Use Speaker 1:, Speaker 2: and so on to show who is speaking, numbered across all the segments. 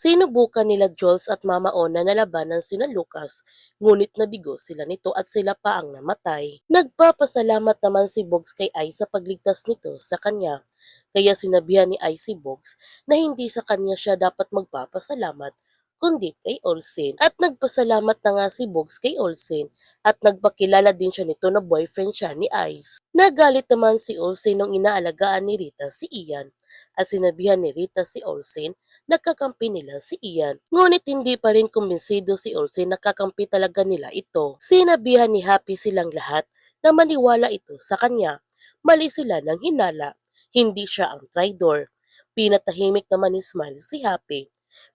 Speaker 1: Sinubukan nila Jules at Mama Ona na labanan sina Lucas, ngunit nabigo sila nito at sila pa ang namatay. Nagpapasalamat naman si Bogs kay Ai sa pagligtas nito sa kanya. Kaya sinabihan ni Ai si Bogs na hindi sa kanya siya dapat magpapasalamat kundi kay Olsen. At nagpasalamat na nga si Bogs kay Olsen at nagpakilala din siya nito na boyfriend siya ni Ice. Nagalit naman si Olsen nung inaalagaan ni Rita si Ian at sinabihan ni Rita si Olsen na kakampi nila si Ian. Ngunit hindi pa rin kumbinsido si Olsen na kakampi talaga nila ito. Sinabihan ni Happy silang lahat na maniwala ito sa kanya. Mali sila ng hinala. Hindi siya ang traidor. Pinatahimik naman ni Smile si Happy.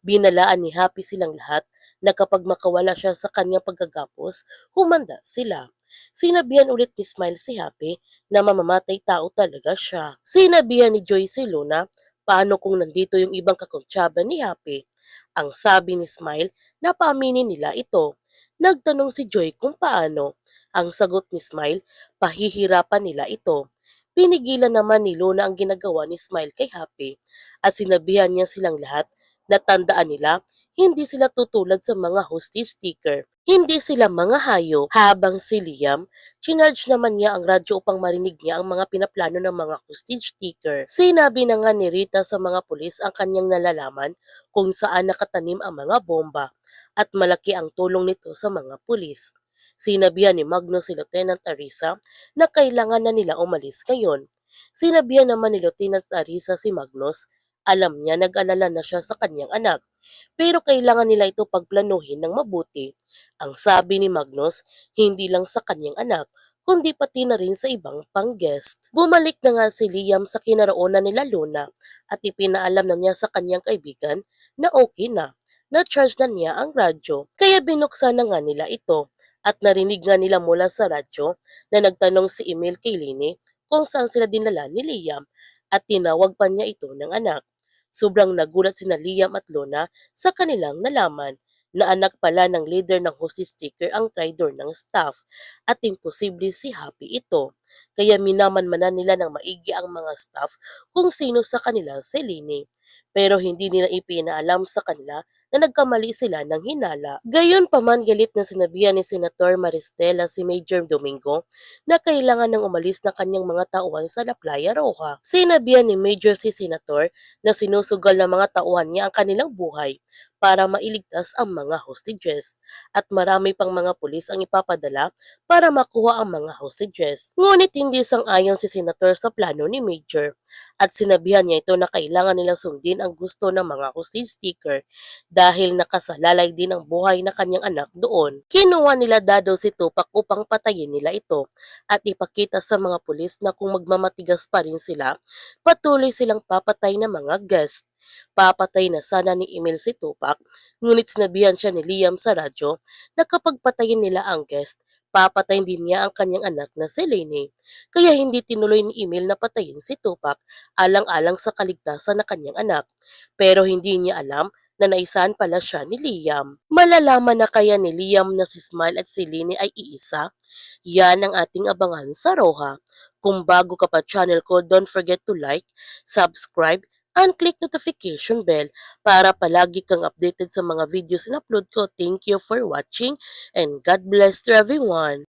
Speaker 1: Binalaan ni Happy silang lahat na kapag makawala siya sa kanyang pagkagapos, humanda sila. Sinabihan ulit ni Smile si Happy na mamamatay tao talaga siya. Sinabihan ni Joy si Luna, paano kung nandito yung ibang kakuntsaba ni Happy? Ang sabi ni Smile na paaminin nila ito. Nagtanong si Joy kung paano. Ang sagot ni Smile, pahihirapan nila ito. Pinigilan naman ni Luna ang ginagawa ni Smile kay Happy at sinabihan niya silang lahat na tandaan nila, hindi sila tutulad sa mga hostage sticker. Hindi sila mga hayo. Habang si Liam, chinarge naman niya ang radyo upang marinig niya ang mga pinaplano ng mga hostage sticker. Sinabi na nga ni Rita sa mga pulis ang kanyang nalalaman kung saan nakatanim ang mga bomba at malaki ang tulong nito sa mga pulis. Sinabihan ni Magnus si Lieutenant Arisa na kailangan na nila umalis ngayon. Sinabihan naman ni Lieutenant Arisa si Magnus, alam niya nag-alala na siya sa kanyang anak, pero kailangan nila ito pagplanuhin ng mabuti. Ang sabi ni Magnus, hindi lang sa kanyang anak, kundi pati na rin sa ibang pang-guest. Bumalik na nga si Liam sa kinaroonan nila Luna at ipinaalam na niya sa kanyang kaibigan na okay na-charge na niya ang radyo. Kaya binuksan na nga nila ito at narinig nga nila mula sa radyo na nagtanong si Emil kay Lini kung saan sila dinala ni Liam at tinawag pa niya ito ng anak. Sobrang nagulat sina Liam at Luna sa kanilang nalaman na anak pala ng leader ng hostage sticker ang traidor ng staff at imposible si Happy ito. Kaya minamanmanan nila ng maigi ang mga staff kung sino sa kanila si Lini. Pero hindi nila ipinaalam sa kanila na nagkamali sila ng hinala. Gayon pa man galit na sinabihan ni Senator Maristela si Major Domingo na kailangan nang umalis na kanyang mga tauhan sa La Playa Roja. Sinabihan ni Major si Senator na sinusugal ng mga tauhan niya ang kanilang buhay para mailigtas ang mga hostages at marami pang mga pulis ang ipapadala para makuha ang mga hostages. Ngunit hindi sang-ayon si Senator sa plano ni Major at sinabihan niya ito na kailangan nilang sundin ang gusto ng mga hostage sticker dahil nakasalalay din ang buhay na kanyang anak doon. Kinuha nila Dado si Tupac upang patayin nila ito at ipakita sa mga pulis na kung magmamatigas pa rin sila, patuloy silang papatay ng mga guest. Papatay na sana ni Emil si Tupac, ngunit sinabihan siya ni Liam sa radyo na kapag patayin nila ang guest, papatayin din niya ang kanyang anak na si Lenny. Kaya hindi tinuloy ni Emil na patayin si Tupac alang-alang sa kaligtasan ng kanyang anak. Pero hindi niya alam na naisahan pala siya ni Liam. Malalaman na kaya ni Liam na si Smile at si Lenny ay iisa? Yan ang ating abangan sa Roja. Kung bago ka pa channel ko, don't forget to like, subscribe, and click notification bell para palagi kang updated sa mga videos in upload ko. Thank you for watching and God bless to everyone.